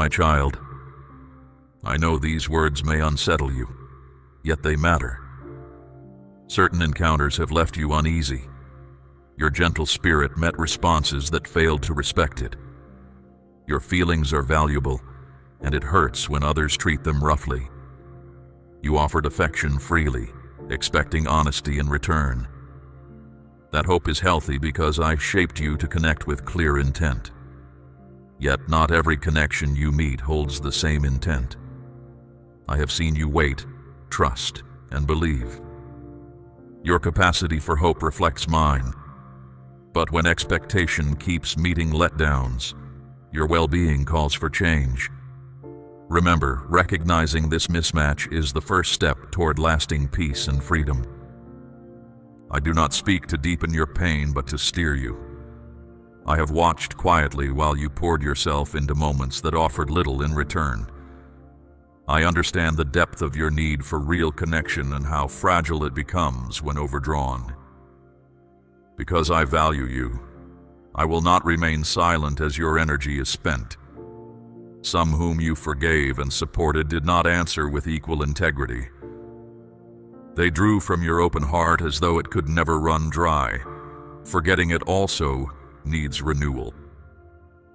My child, I know these words may unsettle you, yet they matter. Certain encounters have left you uneasy. Your gentle spirit met responses that failed to respect it. Your feelings are valuable, and it hurts when others treat them roughly. You offered affection freely, expecting honesty in return. That hope is healthy because I shaped you to connect with clear intent. Yet not every connection you meet holds the same intent. I have seen you wait, trust, and believe. Your capacity for hope reflects mine. But when expectation keeps meeting letdowns, your well-being calls for change. Remember, recognizing this mismatch is the first step toward lasting peace and freedom. I do not speak to deepen your pain, but to steer you. I have watched quietly while you poured yourself into moments that offered little in return. I understand the depth of your need for real connection and how fragile it becomes when overdrawn. Because I value you, I will not remain silent as your energy is spent. Some whom you forgave and supported did not answer with equal integrity. They drew from your open heart as though it could never run dry. Forgetting it also needs renewal.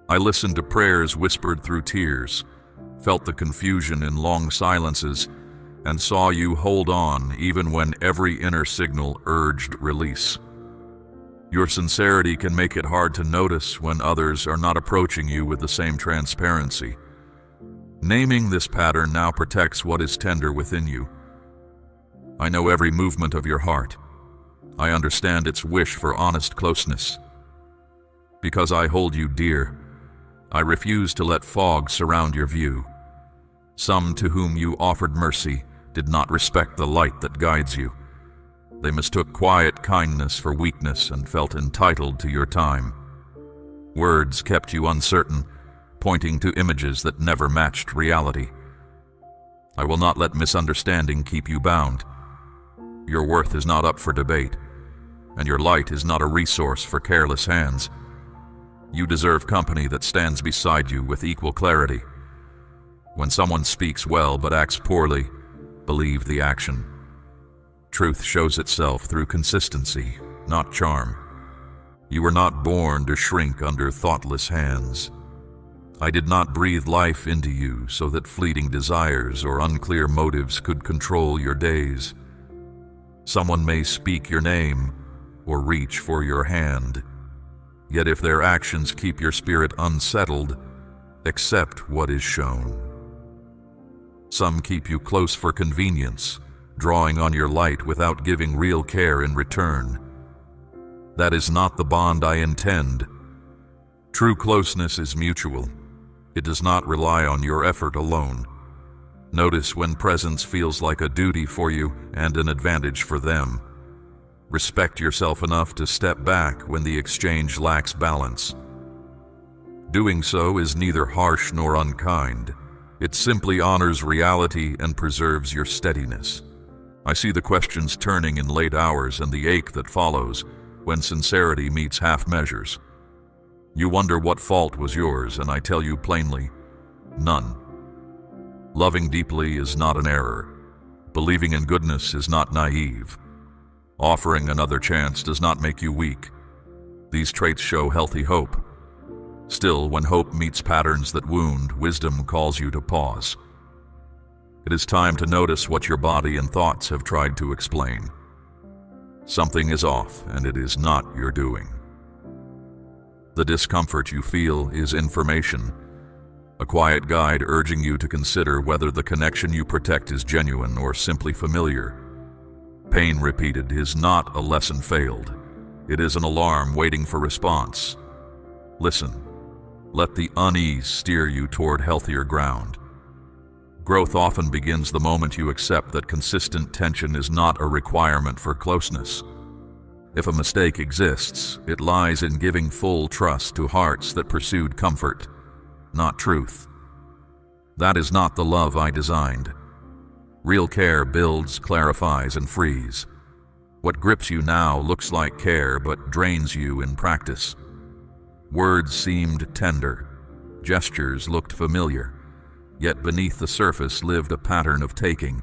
I listened to prayers whispered through tears, felt the confusion in long silences, and saw you hold on even when every inner signal urged release. Your sincerity can make it hard to notice when others are not approaching you with the same transparency. Naming this pattern now protects what is tender within you. I know every movement of your heart. I understand its wish for honest closeness. Because I hold you dear, I refuse to let fog surround your view. Some to whom you offered mercy did not respect the light that guides you. They mistook quiet kindness for weakness and felt entitled to your time. Words kept you uncertain, pointing to images that never matched reality. I will not let misunderstanding keep you bound. Your worth is not up for debate, and your light is not a resource for careless hands. You deserve company that stands beside you with equal clarity. When someone speaks well but acts poorly, believe the action. Truth shows itself through consistency, not charm. You were not born to shrink under thoughtless hands. I did not breathe life into you so that fleeting desires or unclear motives could control your days. Someone may speak your name or reach for your hand. Yet if their actions keep your spirit unsettled, accept what is shown. Some keep you close for convenience, drawing on your light without giving real care in return. That is not the bond I intend. True closeness is mutual. It does not rely on your effort alone. Notice when presence feels like a duty for you and an advantage for them. Respect yourself enough to step back when the exchange lacks balance. Doing so is neither harsh nor unkind. It simply honors reality and preserves your steadiness. I see the questions turning in late hours and the ache that follows when sincerity meets half measures. You wonder what fault was yours, and I tell you plainly, none. Loving deeply is not an error. Believing in goodness is not naive. Offering another chance does not make you weak. These traits show healthy hope. Still, when hope meets patterns that wound, wisdom calls you to pause. It is time to notice what your body and thoughts have tried to explain. Something is off, and it is not your doing. The discomfort you feel is information, a quiet guide urging you to consider whether the connection you protect is genuine or simply familiar. Pain repeated is not a lesson failed. It is an alarm waiting for response. Listen. Let the unease steer you toward healthier ground. Growth often begins the moment you accept that consistent tension is not a requirement for closeness. If a mistake exists, it lies in giving full trust to hearts that pursued comfort, not truth. That is not the love I designed. Real care builds, clarifies, and frees. What grips you now looks like care but drains you in practice. Words seemed tender. Gestures looked familiar. yet beneath the surface lived a pattern of taking.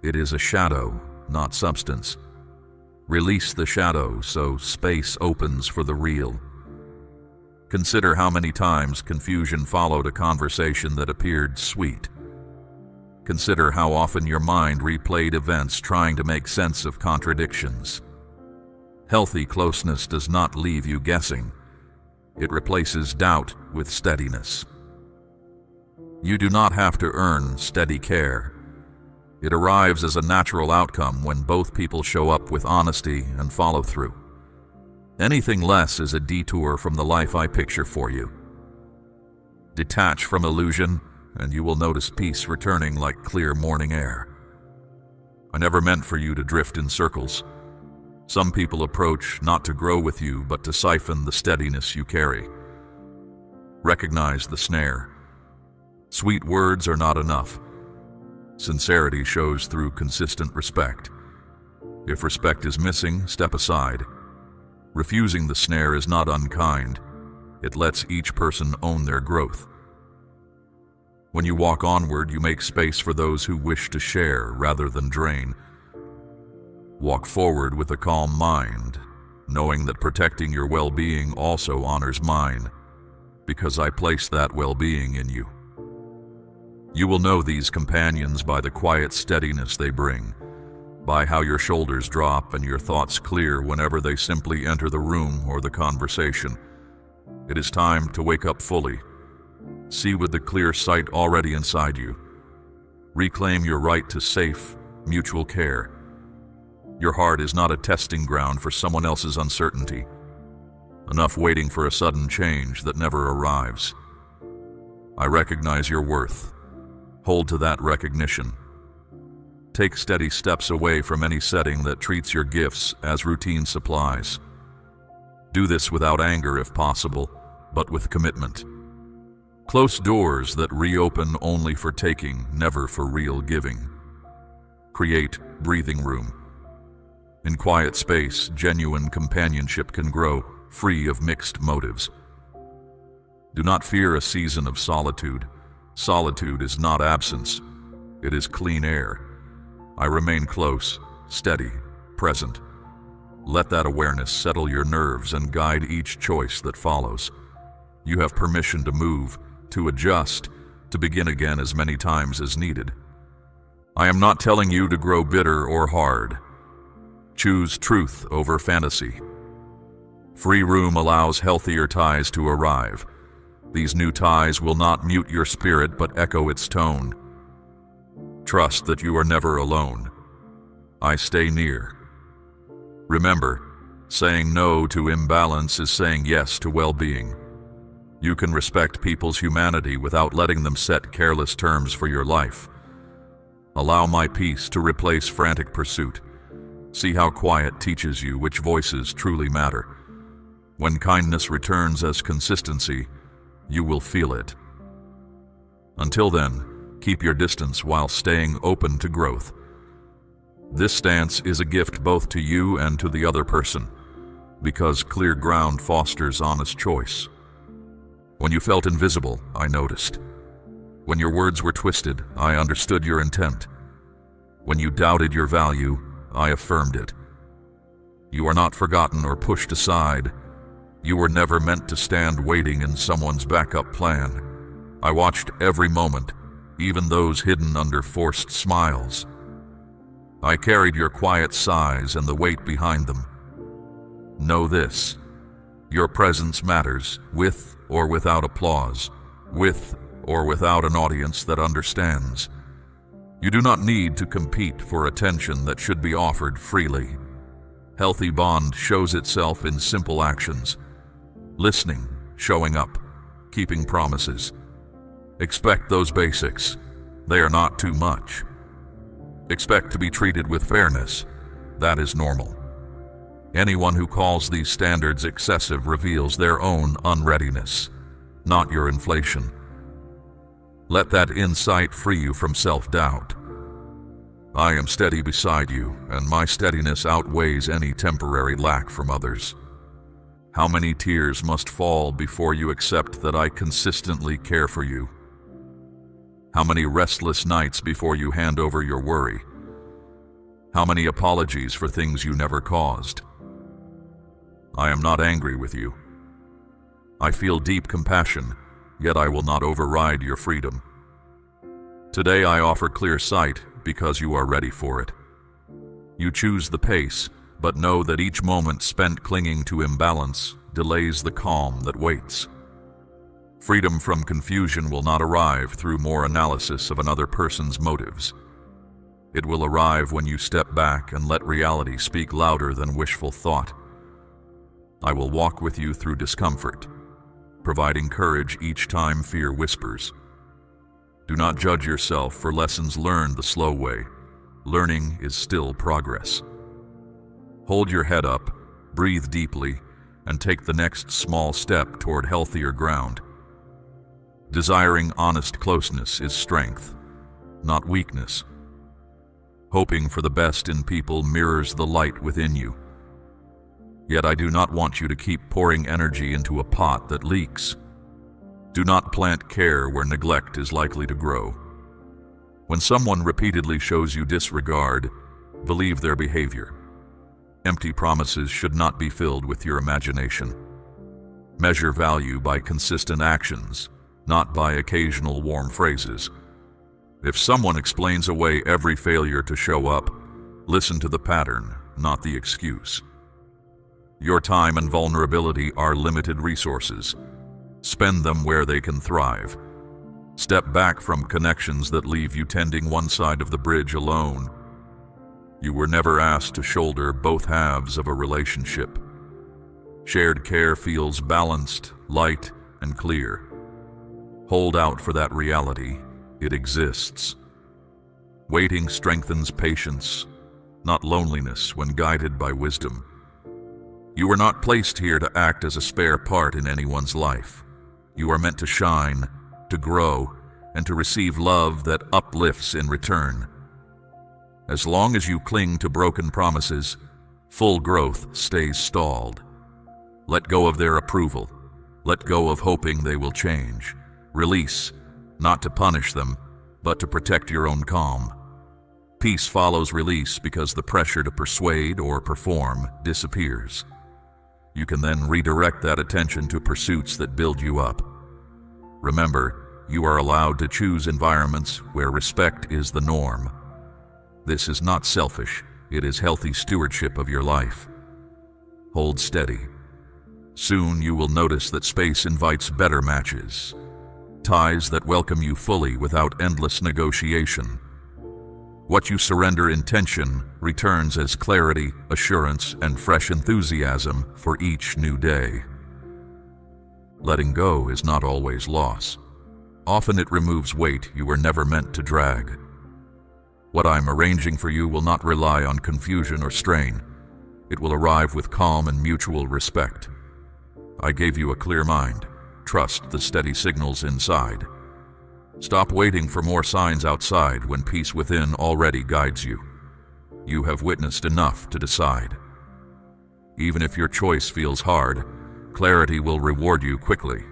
It is a shadow, not substance. Release the shadow so space opens for the real. Consider how many times confusion followed a conversation that appeared sweet. Consider how often your mind replayed events trying to make sense of contradictions. Healthy closeness does not leave you guessing. It replaces doubt with steadiness. You do not have to earn steady care. It arrives as a natural outcome when both people show up with honesty and follow through. Anything less is a detour from the life I picture for you. Detach from illusion, and you will notice peace returning like clear morning air. I never meant for you to drift in circles. Some people approach not to grow with you, but to siphon the steadiness you carry. Recognize the snare. Sweet words are not enough. Sincerity shows through consistent respect. If respect is missing, step aside. Refusing the snare is not unkind. It lets each person own their growth. When you walk onward, you make space for those who wish to share rather than drain. Walk forward with a calm mind, knowing that protecting your well-being also honors mine, because I place that well-being in you. You will know these companions by the quiet steadiness they bring, by how your shoulders drop and your thoughts clear whenever they simply enter the room or the conversation. It is time to wake up fully. See with the clear sight already inside you. Reclaim your right to safe, mutual care. Your heart is not a testing ground for someone else's uncertainty. Enough waiting for a sudden change that never arrives. I recognize your worth. Hold to that recognition. Take steady steps away from any setting that treats your gifts as routine supplies. Do this without anger if possible, but with commitment. Close doors that reopen only for taking, never for real giving. Create breathing room. In quiet space, genuine companionship can grow, free of mixed motives. Do not fear a season of solitude. Solitude is not absence. It is clean air. I remain close, steady, present. Let that awareness settle your nerves and guide each choice that follows. You have permission to move, to adjust, to begin again as many times as needed. I am not telling you to grow bitter or hard. Choose truth over fantasy. Free room allows healthier ties to arrive. These new ties will not mute your spirit but echo its tone. Trust that you are never alone. I stay near. Remember, saying no to imbalance is saying yes to well-being. You can respect people's humanity without letting them set careless terms for your life. Allow my peace to replace frantic pursuit. See how quiet teaches you which voices truly matter. When kindness returns as consistency, you will feel it. Until then, keep your distance while staying open to growth. This stance is a gift both to you and to the other person, because clear ground fosters honest choice. When you felt invisible, I noticed. When your words were twisted, I understood your intent. When you doubted your value, I affirmed it. You are not forgotten or pushed aside. You were never meant to stand waiting in someone's backup plan. I watched every moment, even those hidden under forced smiles. I carried your quiet sighs and the weight behind them. Know this: your presence matters, with or without applause, with or without an audience that understands. You do not need to compete for attention that should be offered freely. Healthy bond shows itself in simple actions: listening, showing up, keeping promises. Expect those basics. They are not too much. Expect to be treated with fairness. That is normal. Anyone who calls these standards excessive reveals their own unreadiness, not your inflation. Let that insight free you from self-doubt. I am steady beside you, and my steadiness outweighs any temporary lack from others. How many tears must fall before you accept that I consistently care for you? How many restless nights before you hand over your worry? How many apologies for things you never caused? I am not angry with you. I feel deep compassion, yet I will not override your freedom. Today I offer clear sight because you are ready for it. You choose the pace, but know that each moment spent clinging to imbalance delays the calm that waits. Freedom from confusion will not arrive through more analysis of another person's motives. It will arrive when you step back and let reality speak louder than wishful thought. I will walk with you through discomfort, providing courage each time fear whispers. Do not judge yourself for lessons learned the slow way. Learning is still progress. Hold your head up, breathe deeply, and take the next small step toward healthier ground. Desiring honest closeness is strength, not weakness. Hoping for the best in people mirrors the light within you. Yet I do not want you to keep pouring energy into a pot that leaks. Do not plant care where neglect is likely to grow. When someone repeatedly shows you disregard, believe their behavior. Empty promises should not be filled with your imagination. Measure value by consistent actions, not by occasional warm phrases. If someone explains away every failure to show up, listen to the pattern, not the excuse. Your time and vulnerability are limited resources. Spend them where they can thrive. Step back from connections that leave you tending one side of the bridge alone. You were never asked to shoulder both halves of a relationship. Shared care feels balanced, light, and clear. Hold out for that reality. It exists. Waiting strengthens patience, not loneliness when guided by wisdom. You are not placed here to act as a spare part in anyone's life. You are meant to shine, to grow, and to receive love that uplifts in return. As long as you cling to broken promises, full growth stays stalled. Let go of their approval. Let go of hoping they will change. Release, not to punish them, but to protect your own calm. Peace follows release because the pressure to persuade or perform disappears. You can then redirect that attention to pursuits that build you up. Remember, you are allowed to choose environments where respect is the norm. This is not selfish, it is healthy stewardship of your life. Hold steady. Soon you will notice that space invites better matches. Ties that welcome you fully without endless negotiation. What you surrender in tension returns as clarity, assurance, and fresh enthusiasm for each new day. Letting go is not always loss. Often it removes weight you were never meant to drag. What I'm arranging for you will not rely on confusion or strain. It will arrive with calm and mutual respect. I gave you a clear mind. Trust the steady signals inside. Stop waiting for more signs outside when peace within already guides you. You have witnessed enough to decide. Even if your choice feels hard, clarity will reward you quickly.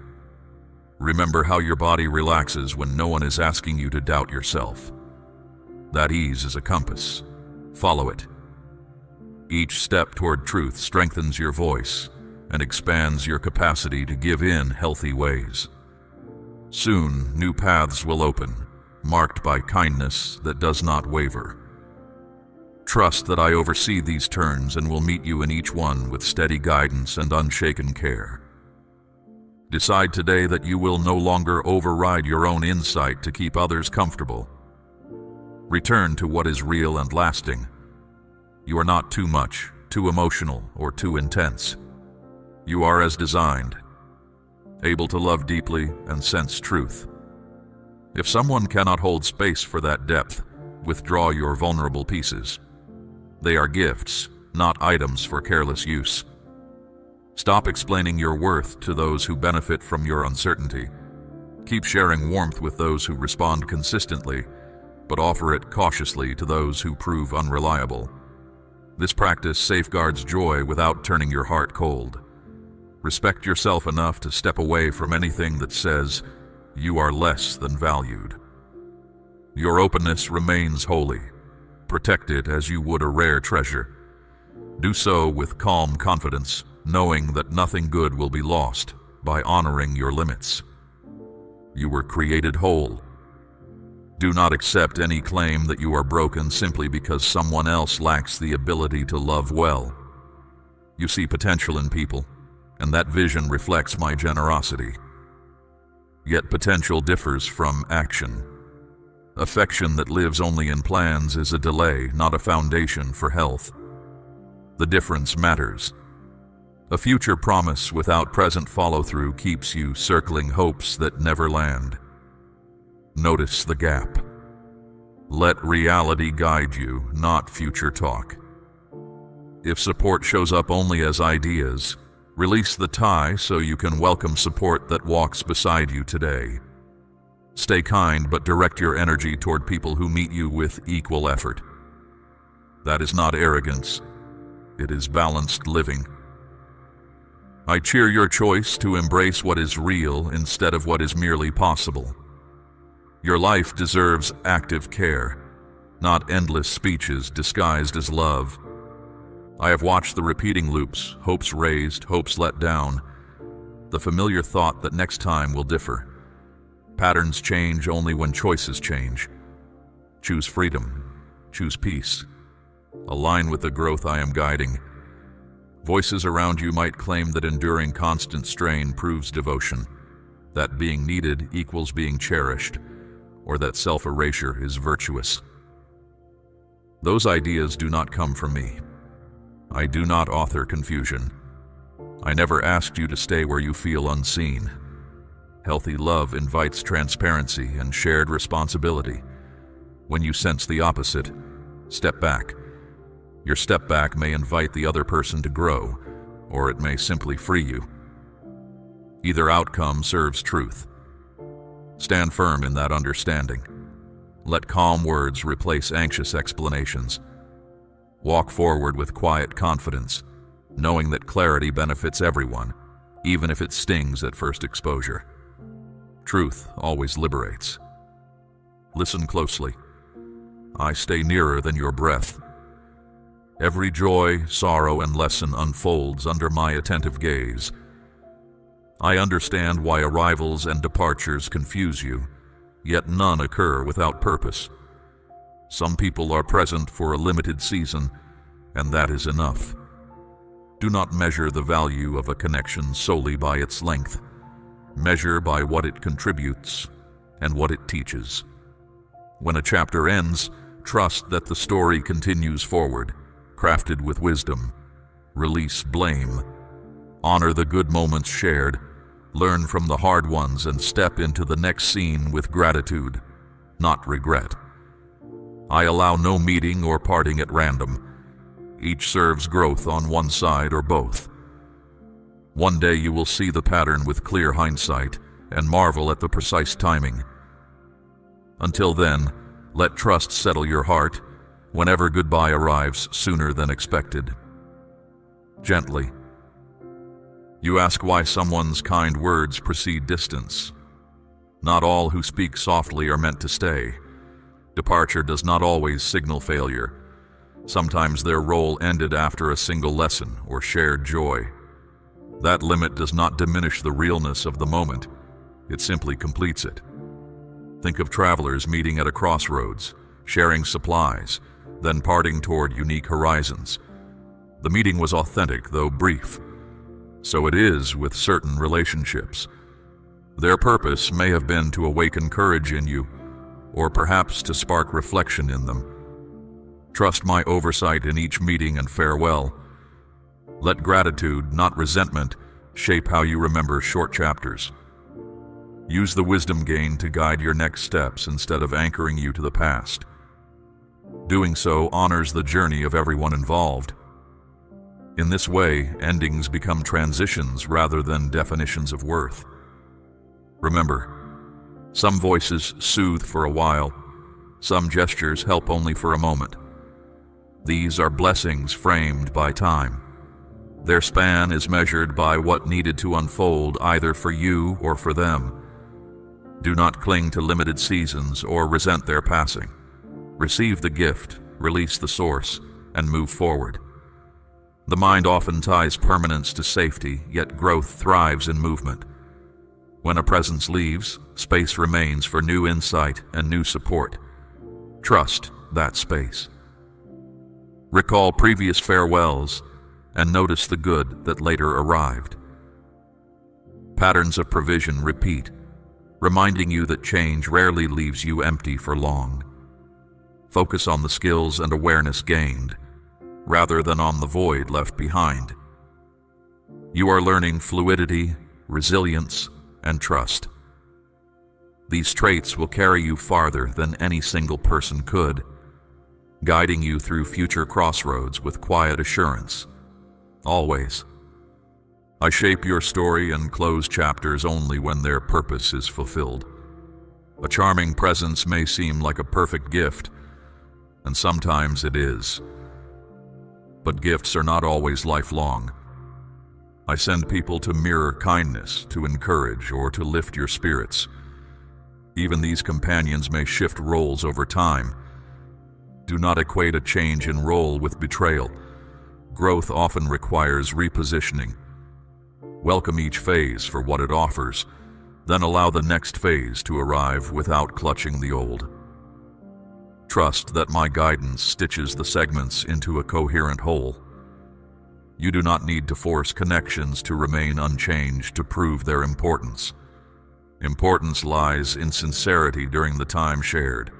Remember how your body relaxes when no one is asking you to doubt yourself. That ease is a compass. Follow it. Each step toward truth strengthens your voice and expands your capacity to give in healthy ways. Soon, new paths will open, marked by kindness that does not waver. Trust that I oversee these turns and will meet you in each one with steady guidance and unshaken care. Decide today that you will no longer override your own insight to keep others comfortable. Return to what is real and lasting. You are not too much, too emotional, or too intense. You are as designed, able to love deeply and sense truth. If someone cannot hold space for that depth, withdraw your vulnerable pieces. They are gifts, not items for careless use. Stop explaining your worth to those who benefit from your uncertainty. Keep sharing warmth with those who respond consistently, but offer it cautiously to those who prove unreliable. This practice safeguards joy without turning your heart cold. Respect yourself enough to step away from anything that says you are less than valued. Your openness remains holy. Protect it as you would a rare treasure. Do so with calm confidence, knowing that nothing good will be lost by honoring your limits. You were created whole. Do not accept any claim that you are broken simply because someone else lacks the ability to love well. You see potential in people, and that vision reflects my generosity. Yet potential differs from action. Affection that lives only in plans is a delay, not a foundation for health. The difference matters. A future promise without present follow-through keeps you circling hopes that never land. Notice the gap. Let reality guide you, not future talk. If support shows up only as ideas, release the tie so you can welcome support that walks beside you today. Stay kind, but direct your energy toward people who meet you with equal effort. That is not arrogance. It is balanced living. I cheer your choice to embrace what is real instead of what is merely possible. Your life deserves active care, not endless speeches disguised as love. I have watched the repeating loops, hopes raised, hopes let down, the familiar thought that next time will differ. Patterns change only when choices change. Choose freedom. Choose peace. Align with the growth I am guiding. Voices around you might claim that enduring constant strain proves devotion, that being needed equals being cherished, or that self-erasure is virtuous. Those ideas do not come from me. I do not author confusion. I never asked you to stay where you feel unseen. Healthy love invites transparency and shared responsibility. When you sense the opposite, step back. Your step back may invite the other person to grow, or it may simply free you. Either outcome serves truth. Stand firm in that understanding. Let calm words replace anxious explanations. Walk forward with quiet confidence, knowing that clarity benefits everyone, even if it stings at first exposure. Truth always liberates. Listen closely. I stay nearer than your breath. Every joy, sorrow, and lesson unfolds under my attentive gaze. I understand why arrivals and departures confuse you, yet none occur without purpose. Some people are present for a limited season, and that is enough. Do not measure the value of a connection solely by its length. Measure by what it contributes and what it teaches. When a chapter ends, trust that the story continues forward, crafted with wisdom. Release blame. Honor the good moments shared. Learn from the hard ones and step into the next scene with gratitude, not regret. I allow no meeting or parting at random. Each serves growth on one side or both. One day you will see the pattern with clear hindsight and marvel at the precise timing. Until then, let trust settle your heart whenever goodbye arrives sooner than expected. Gently. You ask why someone's kind words precede distance. Not all who speak softly are meant to stay. Departure does not always signal failure. Sometimes their role ended after a single lesson or shared joy. That limit does not diminish the realness of the moment. It simply completes it. Think of travelers meeting at a crossroads, sharing supplies, then parting toward unique horizons. The meeting was authentic, though brief. So it is with certain relationships. Their purpose may have been to awaken courage in you, or perhaps to spark reflection in them. Trust my oversight in each meeting and farewell. Let gratitude, not resentment, shape how you remember short chapters. Use the wisdom gained to guide your next steps instead of anchoring you to the past. Doing so honors the journey of everyone involved. In this way, endings become transitions rather than definitions of worth. Remember, some voices soothe for a while, some gestures help only for a moment. These are blessings framed by time. Their span is measured by what needed to unfold either for you or for them. Do not cling to limited seasons or resent their passing. Receive the gift, release the source, and move forward. The mind often ties permanence to safety, yet growth thrives in movement. When a presence leaves, space remains for new insight and new support. Trust that space. Recall previous farewells and notice the good that later arrived. Patterns of provision repeat, reminding you that change rarely leaves you empty for long. Focus on the skills and awareness gained, rather than on the void left behind. You are learning fluidity, resilience, and trust. These traits will carry you farther than any single person could, guiding you through future crossroads with quiet assurance. Always. I shape your story and close chapters only when their purpose is fulfilled. A charming presence may seem like a perfect gift, and sometimes it is. But gifts are not always lifelong. I send people to mirror kindness, to encourage, or to lift your spirits. Even these companions may shift roles over time. Do not equate a change in role with betrayal. Growth often requires repositioning. Welcome each phase for what it offers, then allow the next phase to arrive without clutching the old. Trust that my guidance stitches the segments into a coherent whole. You do not need to force connections to remain unchanged to prove their importance. Importance lies in sincerity during the time shared.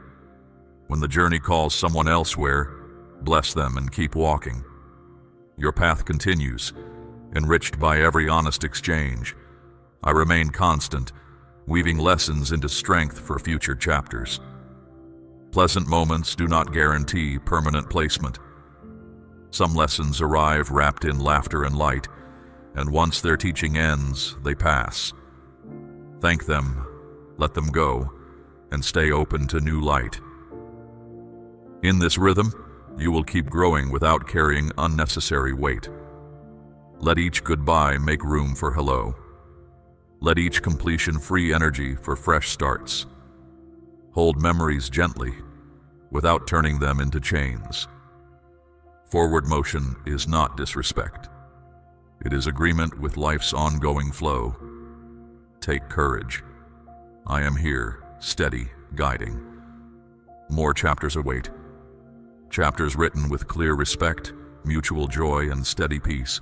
When the journey calls someone elsewhere, bless them and keep walking. Your path continues, enriched by every honest exchange. I remain constant, weaving lessons into strength for future chapters. Pleasant moments do not guarantee permanent placement. Some lessons arrive wrapped in laughter and light, and once their teaching ends, they pass. Thank them, let them go, and stay open to new light. In this rhythm, you will keep growing without carrying unnecessary weight. Let each goodbye make room for hello. Let each completion free energy for fresh starts. Hold memories gently, without turning them into chains. Forward motion is not disrespect. It is agreement with life's ongoing flow. Take courage. I am here, steady, guiding. More chapters await. Chapters written with clear respect, mutual joy, and steady peace.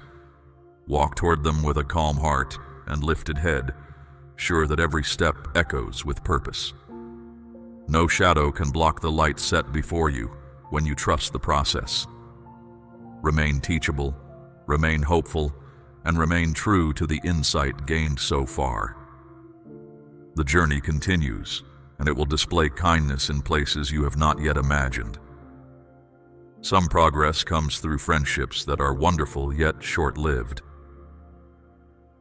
Walk toward them with a calm heart and lifted head, sure that every step echoes with purpose. No shadow can block the light set before you when you trust the process. Remain teachable, remain hopeful, and remain true to the insight gained so far. The journey continues, and it will display kindness in places you have not yet imagined. Some progress comes through friendships that are wonderful yet short-lived.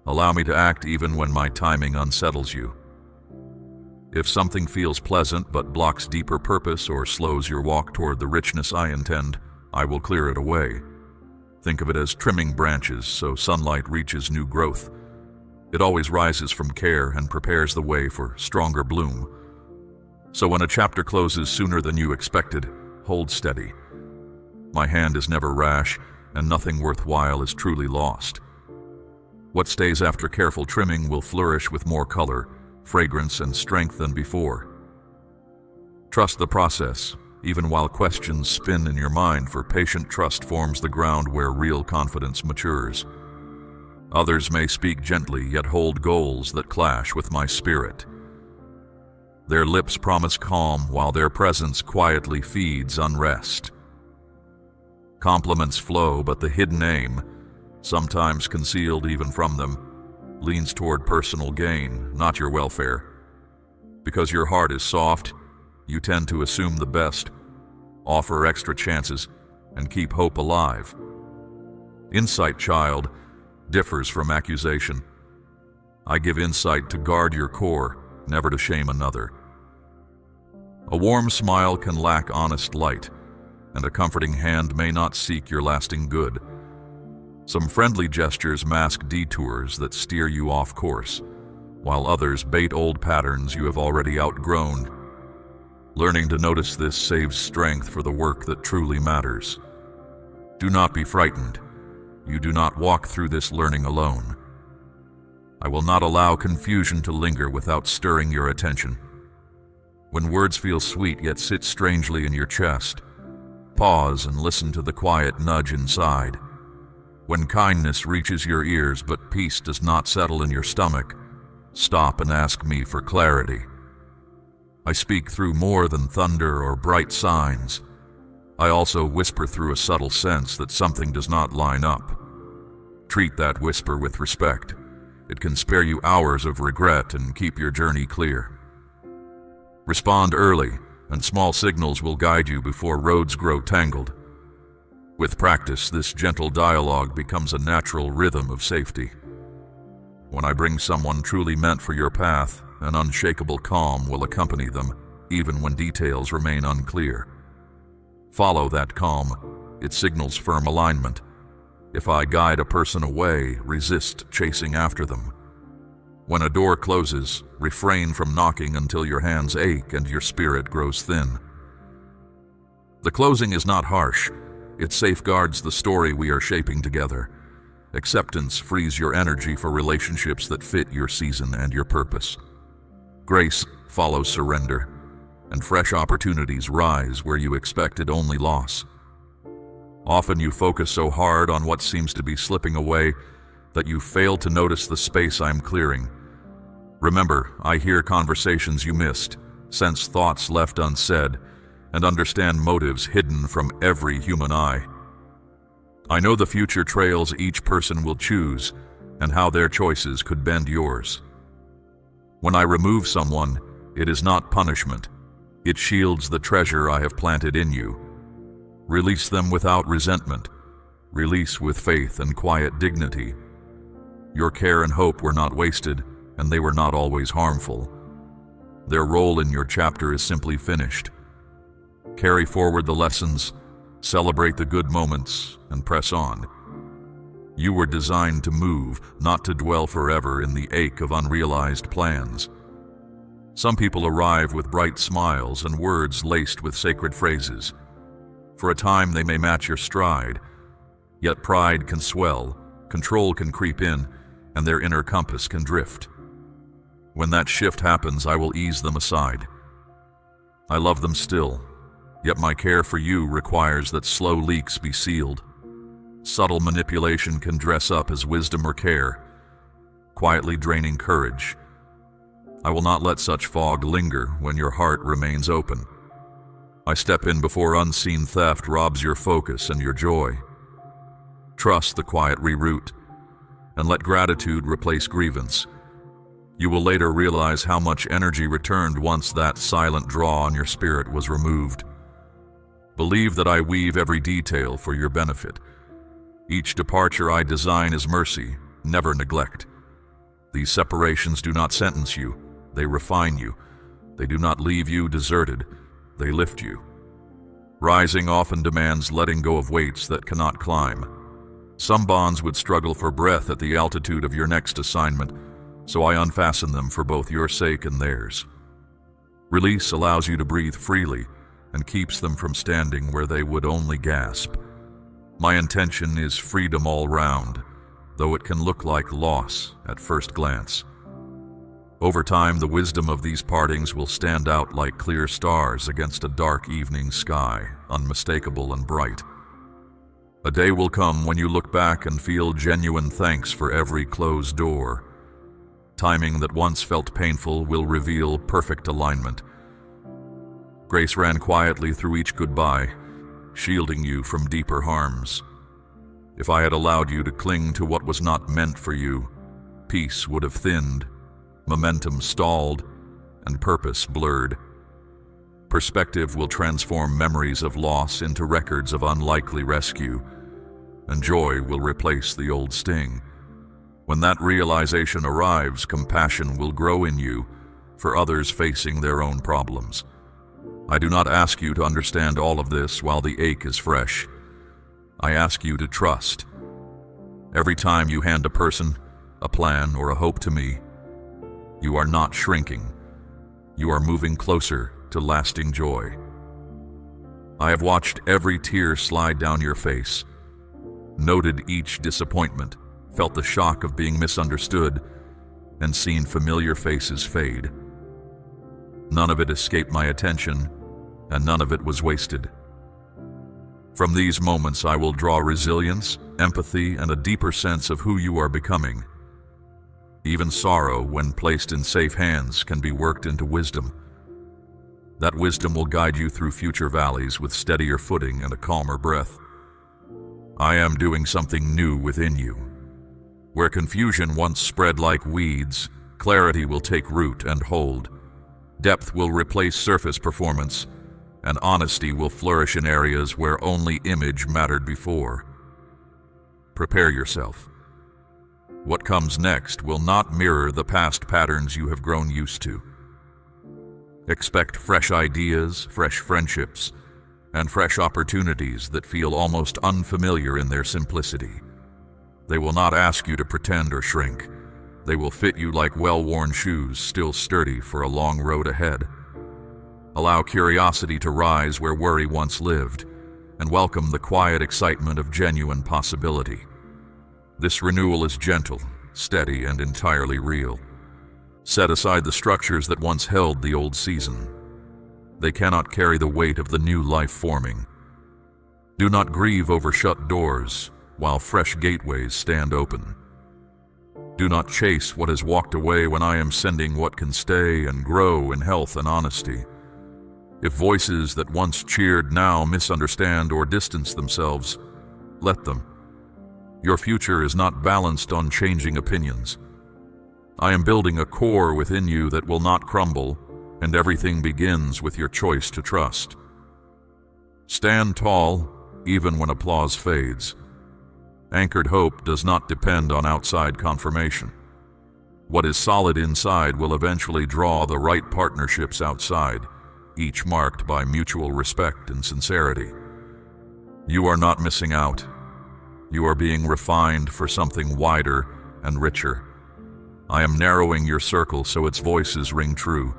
Allow me to act even when my timing unsettles you. If something feels pleasant but blocks deeper purpose or slows your walk toward the richness I intend, I will clear it away. Think of it as trimming branches so sunlight reaches new growth. It always rises from care and prepares the way for stronger bloom. So when a chapter closes sooner than you expected, hold steady. My hand is never rash, and nothing worthwhile is truly lost. What stays after careful trimming will flourish with more color, fragrance, and strength than before. Trust the process, even while questions spin in your mind, for patient trust forms the ground where real confidence matures. Others may speak gently, yet hold goals that clash with my spirit. Their lips promise calm, while their presence quietly feeds unrest. Compliments flow, but the hidden aim, sometimes concealed even from them, leans toward personal gain, not your welfare. Because your heart is soft, you tend to assume the best, offer extra chances, and keep hope alive. Insight, child, differs from accusation. I give insight to guard your core, never to shame another. A warm smile can lack honest light, and a comforting hand may not seek your lasting good. Some friendly gestures mask detours that steer you off course. while others bait old patterns you have already outgrown. Learning to notice this saves strength for the work that truly matters. Do not be frightened. You do not walk through this learning alone. I will not allow confusion to linger without stirring your attention. When words feel sweet yet sit strangely in your chest, pause and listen to the quiet nudge inside. When kindness reaches your ears but peace does not settle in your stomach, stop and ask me for clarity. I speak through more than thunder or bright signs. I also whisper through a subtle sense that something does not line up. Treat that whisper with respect. It can spare you hours of regret and keep your journey clear. Respond early, and small signals will guide you before roads grow tangled. With practice, this gentle dialogue becomes a natural rhythm of safety. When I bring someone truly meant for your path, an unshakable calm will accompany them, even when details remain unclear. Follow that calm. It signals firm alignment. If I guide a person away, resist chasing after them. When a door closes, refrain from knocking until your hands ache and your spirit grows thin. The closing is not harsh. It safeguards the story we are shaping together. Acceptance frees your energy for relationships that fit your season and your purpose. Grace follows surrender, and fresh opportunities rise where you expected only loss. Often you focus so hard on what seems to be slipping away that you fail to notice the space I'm clearing. Remember, I hear conversations you missed, sense thoughts left unsaid, and understand motives hidden from every human eye. I know the future trails each person will choose and how their choices could bend yours. When I remove someone, it is not punishment. It shields the treasure I have planted in you. Release them without resentment. Release with faith and quiet dignity. Your care and hope were not wasted, and they were not always harmful. Their role in your chapter is simply finished. Carry forward the lessons, celebrate the good moments, and press on. You were designed to move, not to dwell forever in the ache of unrealized plans. Some people arrive with bright smiles and words laced with sacred phrases. For a time they may match your stride, yet pride can swell, control can creep in, and their inner compass can drift. When that shift happens, I will ease them aside. I love them still, yet my care for you requires that slow leaks be sealed. Subtle manipulation can dress up as wisdom or care, quietly draining courage. I will not let such fog linger when your heart remains open. I step in before unseen theft robs your focus and your joy. Trust the quiet reroute, and let gratitude replace grievance. You will later realize how much energy returned once that silent draw on your spirit was removed. Believe that I weave every detail for your benefit. Each departure I design is mercy, never neglect. These separations do not sentence you, they refine you. They do not leave you deserted, they lift you. Rising often demands letting go of weights that cannot climb. Some bonds would struggle for breath at the altitude of your next assignment, so I unfasten them for both your sake and theirs. Release allows you to breathe freely and keeps them from standing where they would only gasp. My intention is freedom all round, though it can look like loss at first glance. Over time, the wisdom of these partings will stand out like clear stars against a dark evening sky, unmistakable and bright. A day will come when you look back and feel genuine thanks for every closed door. Timing that once felt painful will reveal perfect alignment. Grace ran quietly through each goodbye, shielding you from deeper harms. If I had allowed you to cling to what was not meant for you, peace would have thinned, momentum stalled, and purpose blurred. Perspective will transform memories of loss into records of unlikely rescue, and joy will replace the old sting. When that realization arrives, compassion will grow in you for others facing their own problems. I do not ask you to understand all of this while the ache is fresh. I ask you to trust. Every time you hand a person, a plan, or a hope to me, You are not shrinking. You are moving closer to lasting joy. I have watched every tear slide down your face, noted each disappointment, felt the shock of being misunderstood, and seen familiar faces fade. None of it escaped my attention, and none of it was wasted. From these moments I will draw resilience, empathy, and a deeper sense of who you are becoming. Even sorrow, when placed in safe hands, can be worked into wisdom. That wisdom will guide you through future valleys with steadier footing and a calmer breath. I am doing something new within you. Where confusion once spread like weeds, clarity will take root and hold. Depth will replace surface performance, and honesty will flourish in areas where only image mattered before. Prepare yourself. What comes next will not mirror the past patterns you have grown used to. Expect fresh ideas, fresh friendships, and fresh opportunities that feel almost unfamiliar in their simplicity. They will not ask you to pretend or shrink. They will fit you like well-worn shoes, still sturdy for a long road ahead. Allow curiosity to rise where worry once lived, and welcome the quiet excitement of genuine possibility. This renewal is gentle, steady, and entirely real. Set aside the structures that once held the old season. They cannot carry the weight of the new life forming. Do not grieve over shut doors, while fresh gateways stand open. Do not chase what has walked away when I am sending what can stay and grow in health and honesty. If voices that once cheered now misunderstand or distance themselves, let them. Your future is not balanced on changing opinions. I am building a core within you that will not crumble, and everything begins with your choice to trust. Stand tall, even when applause fades. Anchored hope does not depend on outside confirmation. What is solid inside will eventually draw the right partnerships outside, each marked by mutual respect and sincerity. You are not missing out. You are being refined for something wider and richer. I am narrowing your circle so its voices ring true,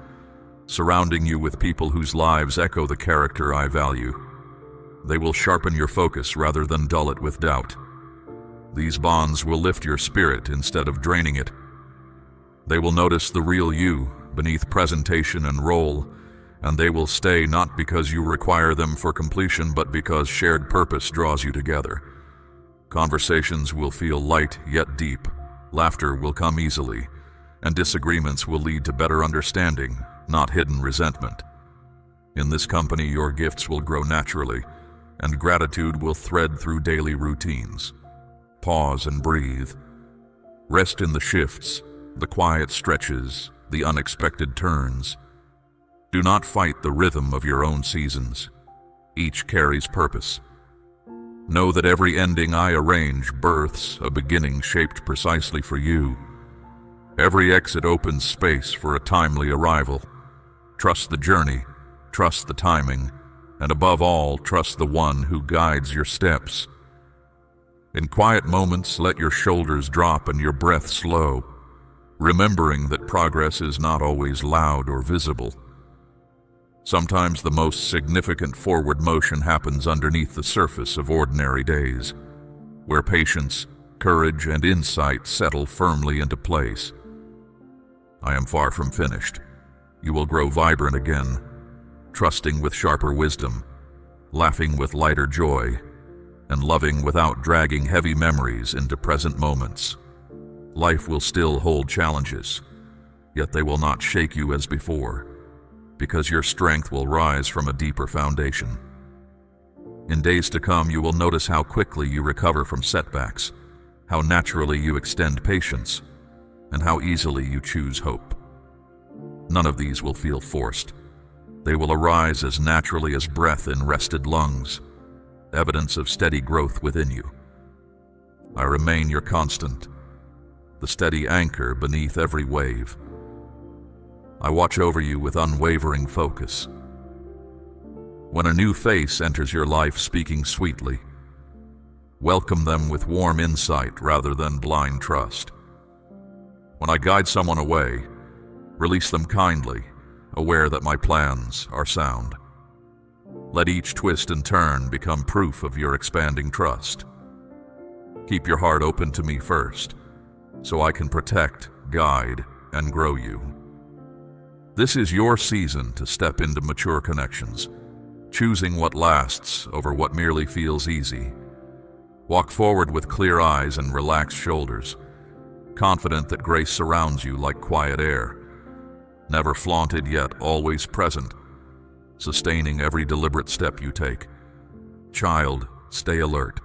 surrounding you with people whose lives echo the character I value. They will sharpen your focus rather than dull it with doubt. These bonds will lift your spirit instead of draining it. They will notice the real you beneath presentation and role, and they will stay not because you require them for completion, but because shared purpose draws you together. Conversations will feel light yet deep. Laughter will come easily, and disagreements will lead to better understanding, not hidden resentment. In this company, your gifts will grow naturally, and gratitude will thread through daily routines. Pause and breathe. Rest in the shifts, the quiet stretches, the unexpected turns. Do not fight the rhythm of your own seasons. Each carries purpose. Know that every ending I arrange births a beginning shaped precisely for you. Every exit opens space for a timely arrival. Trust the journey, trust the timing, and above all, trust the one who guides your steps. In quiet moments, let your shoulders drop and your breath slow, remembering that progress is not always loud or visible. Sometimes the most significant forward motion happens underneath the surface of ordinary days, where patience, courage, and insight settle firmly into place. I am far from finished. You will grow vibrant again, trusting with sharper wisdom, laughing with lighter joy, and loving without dragging heavy memories into present moments. Life will still hold challenges, yet they will not shake you as before, because your strength will rise from a deeper foundation. In days to come, you will notice how quickly you recover from setbacks, how naturally you extend patience, and how easily you choose hope. None of these will feel forced. They will arise as naturally as breath in rested lungs, evidence of steady growth within you. I remain your constant, the steady anchor beneath every wave. I watch over you with unwavering focus. When a new face enters your life speaking sweetly, welcome them with warm insight rather than blind trust. When I guide someone away, Release them kindly, aware that my plans are sound. Let each twist and turn become proof of your expanding trust. Keep your heart open to me first, so I can protect, guide, and grow you. This is your season to step into mature connections, choosing what lasts over what merely feels easy. Walk forward with clear eyes and relaxed shoulders, confident that grace surrounds you like quiet air, never flaunted yet always present, sustaining every deliberate step you take. Child, stay alert.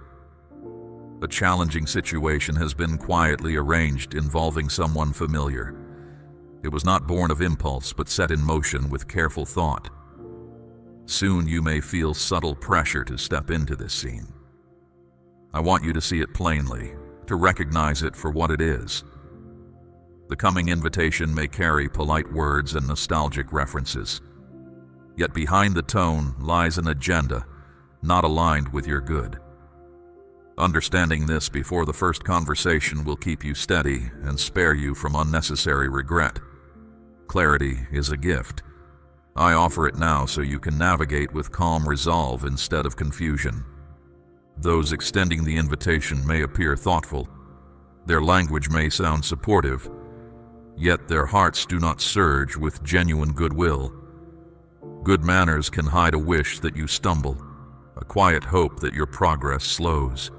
A challenging situation has been quietly arranged involving someone familiar. It was not born of impulse but set in motion with careful thought. Soon you may feel subtle pressure to step into this scene. I want you to see it plainly, to recognize it for what it is. The coming invitation may carry polite words and nostalgic references. Yet behind the tone lies an agenda not aligned with your good. Understanding this before the first conversation will keep you steady and spare you from unnecessary regret. Clarity is a gift. I offer it now so you can navigate with calm resolve instead of confusion. Those extending the invitation may appear thoughtful. Their language may sound supportive, yet their hearts do not surge with genuine goodwill. Good manners can hide a wish that you stumble, a quiet hope that your progress slows.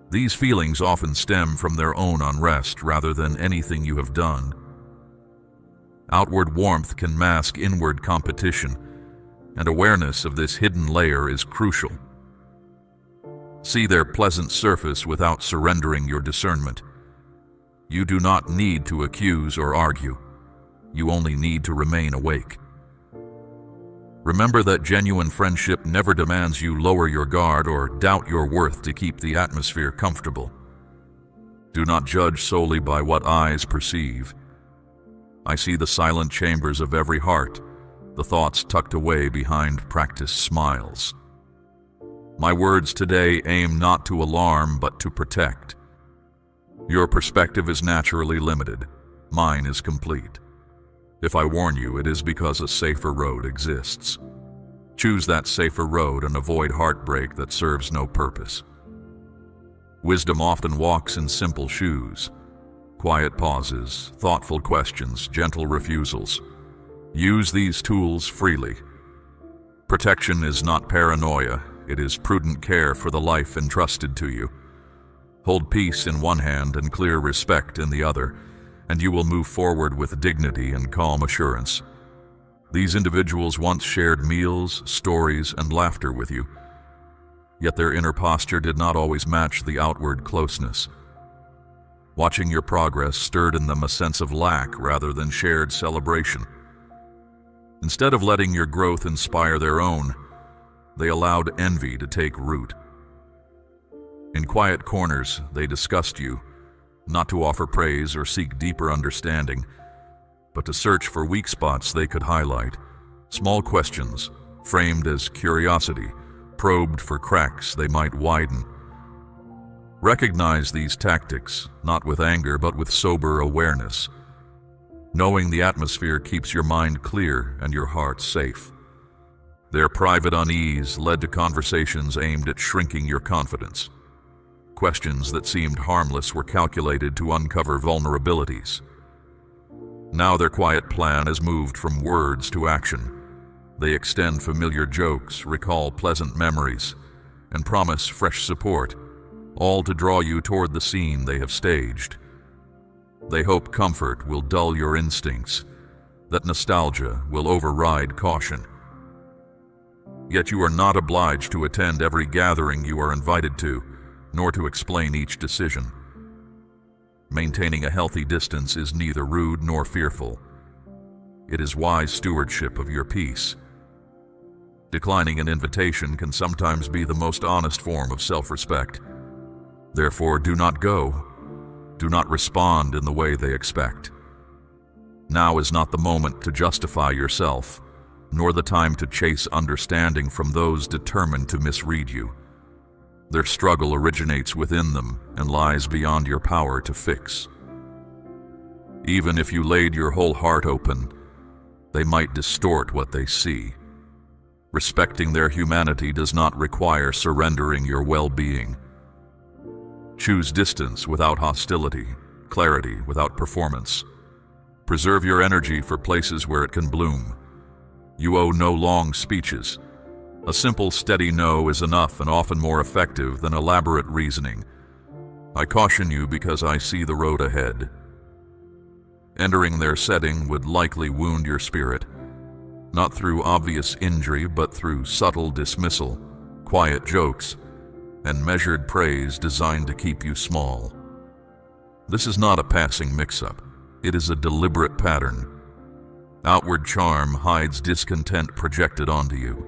These feelings often stem from their own unrest rather than anything you have done. Outward warmth can mask inward competition, and awareness of this hidden layer is crucial. See their pleasant surface without surrendering your discernment. You do not need to accuse or argue. You only need to remain awake. Remember that genuine friendship never demands you lower your guard or doubt your worth to keep the atmosphere comfortable. Do not judge solely by what eyes perceive. I see the silent chambers of every heart, the thoughts tucked away behind practiced smiles. My words today aim not to alarm but to protect. Your perspective is naturally limited. Mine is complete. If I warn you, it is because a safer road exists. Choose that safer road and avoid heartbreak that serves no purpose. Wisdom often walks in simple shoes. Quiet pauses, thoughtful questions, gentle refusals. Use these tools freely. Protection is not paranoia, it is prudent care for the life entrusted to you. Hold peace in one hand and clear respect in the other, and you will move forward with dignity and calm assurance. These individuals once shared meals, stories, and laughter with you, yet their inner posture did not always match the outward closeness. Watching your progress stirred in them a sense of lack rather than shared celebration. Instead of letting your growth inspire their own, they allowed envy to take root. In quiet corners, they discussed you, not to offer praise or seek deeper understanding, but to search for weak spots they could highlight. Small questions, framed as curiosity, probed for cracks they might widen. Recognize these tactics, not with anger but with sober awareness. Knowing the atmosphere keeps your mind clear and your heart safe. Their private unease led to conversations aimed at shrinking your confidence. Questions that seemed harmless were calculated to uncover vulnerabilities. Now their quiet plan has moved from words to action. They extend familiar jokes, recall pleasant memories, and promise fresh support, all to draw you toward the scene they have staged. They hope comfort will dull your instincts, that nostalgia will override caution. Yet you are not obliged to attend every gathering you are invited to, nor to explain each decision. Maintaining a healthy distance is neither rude nor fearful. It is wise stewardship of your peace. Declining an invitation can sometimes be the most honest form of self-respect. Therefore, do not go. Do not respond in the way they expect. Now is not the moment to justify yourself, nor the time to chase understanding from those determined to misread you. Their struggle originates within them and lies beyond your power to fix. Even if you laid your whole heart open, they might distort what they see. Respecting their humanity does not require surrendering your well-being. Choose distance without hostility, clarity without performance. Preserve your energy for places where it can bloom. You owe no long speeches. A simple, steady no is enough and often more effective than elaborate reasoning. I caution you because I see the road ahead. Entering their setting would likely wound your spirit, not through obvious injury, but through subtle dismissal, quiet jokes, and measured praise designed to keep you small. This is not a passing mix-up. It is a deliberate pattern. Outward charm hides discontent projected onto you.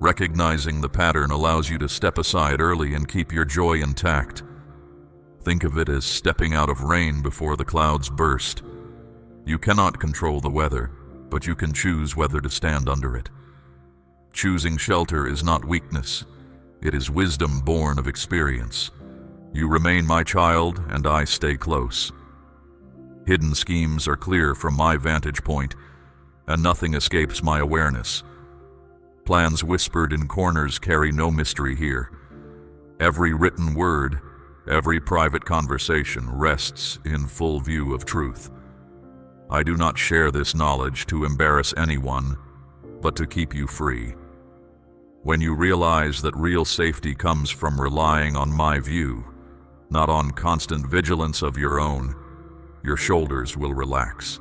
Recognizing the pattern allows you to step aside early and keep your joy intact. Think of it as stepping out of rain before the clouds burst. You cannot control the weather, but you can choose whether to stand under it. Choosing shelter is not weakness. It is wisdom born of experience. You remain my child, and I stay close. Hidden schemes are clear from my vantage point, and nothing escapes my awareness. Plans whispered in corners carry no mystery here. Every written word, every private conversation rests in full view of truth. I do not share this knowledge to embarrass anyone, but to keep you free. When you realize that real safety comes from relying on my view, not on constant vigilance of your own, your shoulders will relax.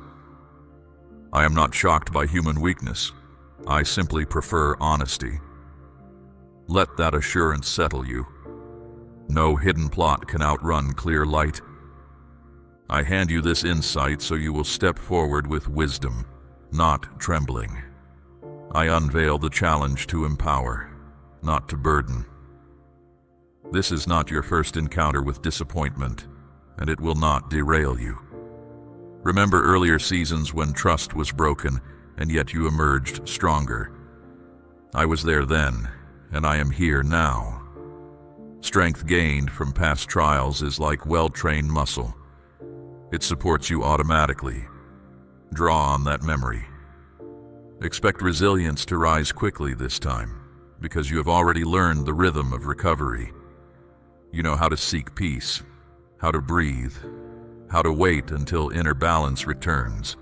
I am not shocked by human weakness. I simply prefer honesty. Let that assurance settle you. No hidden plot can outrun clear light. I hand you this insight so you will step forward with wisdom, not trembling. I unveil the challenge to empower, not to burden. This is not your first encounter with disappointment, and it will not derail you. Remember earlier seasons when trust was broken, and yet you emerged stronger. I was there then, and I am here now. Strength gained from past trials is like well-trained muscle. It supports you automatically. Draw on that memory. Expect resilience to rise quickly this time, because you have already learned the rhythm of recovery. You know how to seek peace, how to breathe, how to wait until inner balance returns.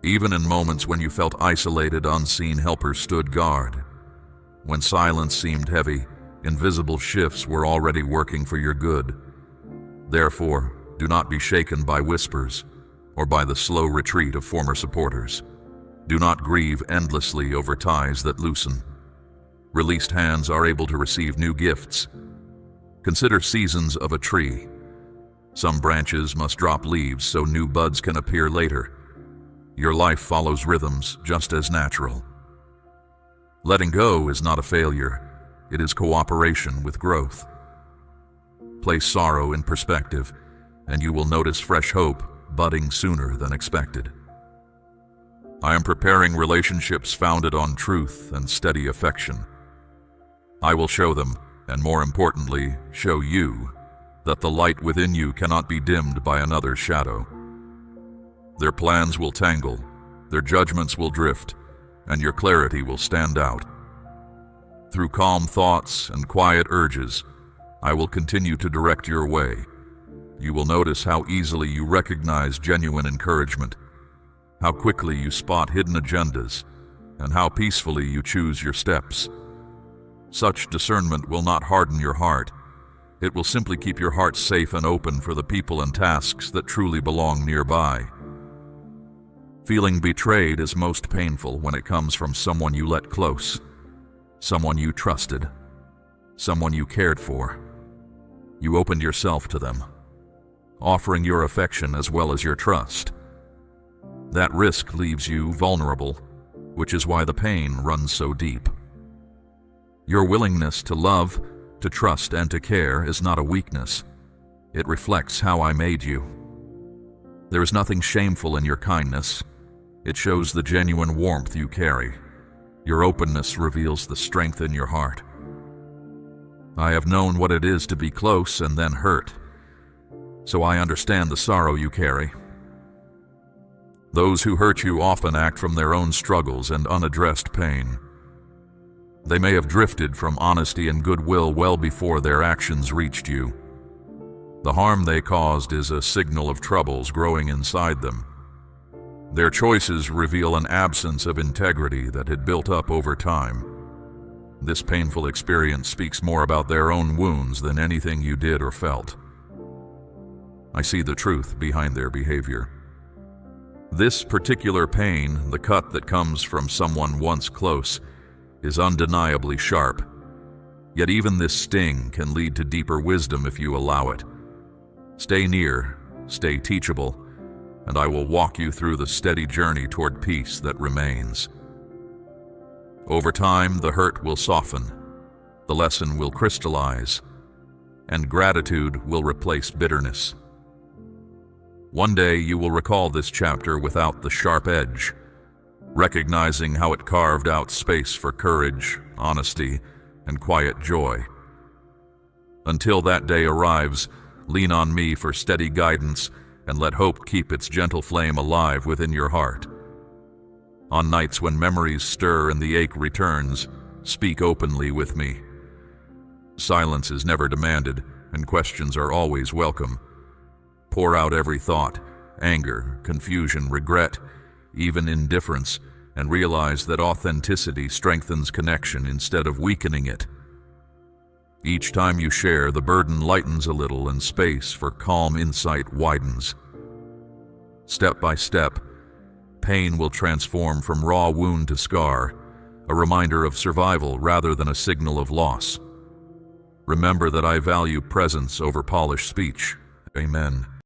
Even in moments when you felt isolated, unseen helpers stood guard. When silence seemed heavy, invisible shifts were already working for your good. Therefore, do not be shaken by whispers or by the slow retreat of former supporters. Do not grieve endlessly over ties that loosen. Released hands are able to receive new gifts. Consider seasons of a tree. Some branches must drop leaves so new buds can appear later. Your life follows rhythms just as natural. Letting go is not a failure. It is cooperation with growth. Place sorrow in perspective, and you will notice fresh hope budding sooner than expected. I am preparing relationships founded on truth and steady affection. I will show them, and more importantly, show you, that the light within you cannot be dimmed by another's shadow. Their plans will tangle, their judgments will drift, and your clarity will stand out. Through calm thoughts and quiet urges, I will continue to direct your way. You will notice how easily you recognize genuine encouragement, how quickly you spot hidden agendas, and how peacefully you choose your steps. Such discernment will not harden your heart. It will simply keep your heart safe and open for the people and tasks that truly belong nearby. Feeling betrayed is most painful when it comes from someone you let close, someone you trusted, someone you cared for. You opened yourself to them, offering your affection as well as your trust. That risk leaves you vulnerable, which is why the pain runs so deep. Your willingness to love, to trust, and to care is not a weakness. It reflects how I made you. There is nothing shameful in your kindness. It shows the genuine warmth you carry. Your openness reveals the strength in your heart. I have known what it is to be close and then hurt, so I understand the sorrow you carry. Those who hurt you often act from their own struggles and unaddressed pain. They may have drifted from honesty and goodwill well before their actions reached you. The harm they caused is a signal of troubles growing inside them. Their choices reveal an absence of integrity that had built up over time. This painful experience speaks more about their own wounds than anything you did or felt. I see the truth behind their behavior. This particular pain, the cut that comes from someone once close, is undeniably sharp. Yet even this sting can lead to deeper wisdom if you allow it. Stay near, stay teachable, and I will walk you through the steady journey toward peace that remains. Over time, the hurt will soften, the lesson will crystallize, and gratitude will replace bitterness. One day you will recall this chapter without the sharp edge, recognizing how it carved out space for courage, honesty, and quiet joy. Until that day arrives, lean on me for steady guidance and let hope keep its gentle flame alive within your heart. On nights when memories stir and the ache returns, speak openly with me. Silence is never demanded, and questions are always welcome. Pour out every thought, anger, confusion, regret, even indifference, and realize that authenticity strengthens connection instead of weakening it. Each time you share, the burden lightens a little and space for calm insight widens. Step by step, pain will transform from raw wound to scar, a reminder of survival rather than a signal of loss. Remember that I value presence over polished speech. Amen.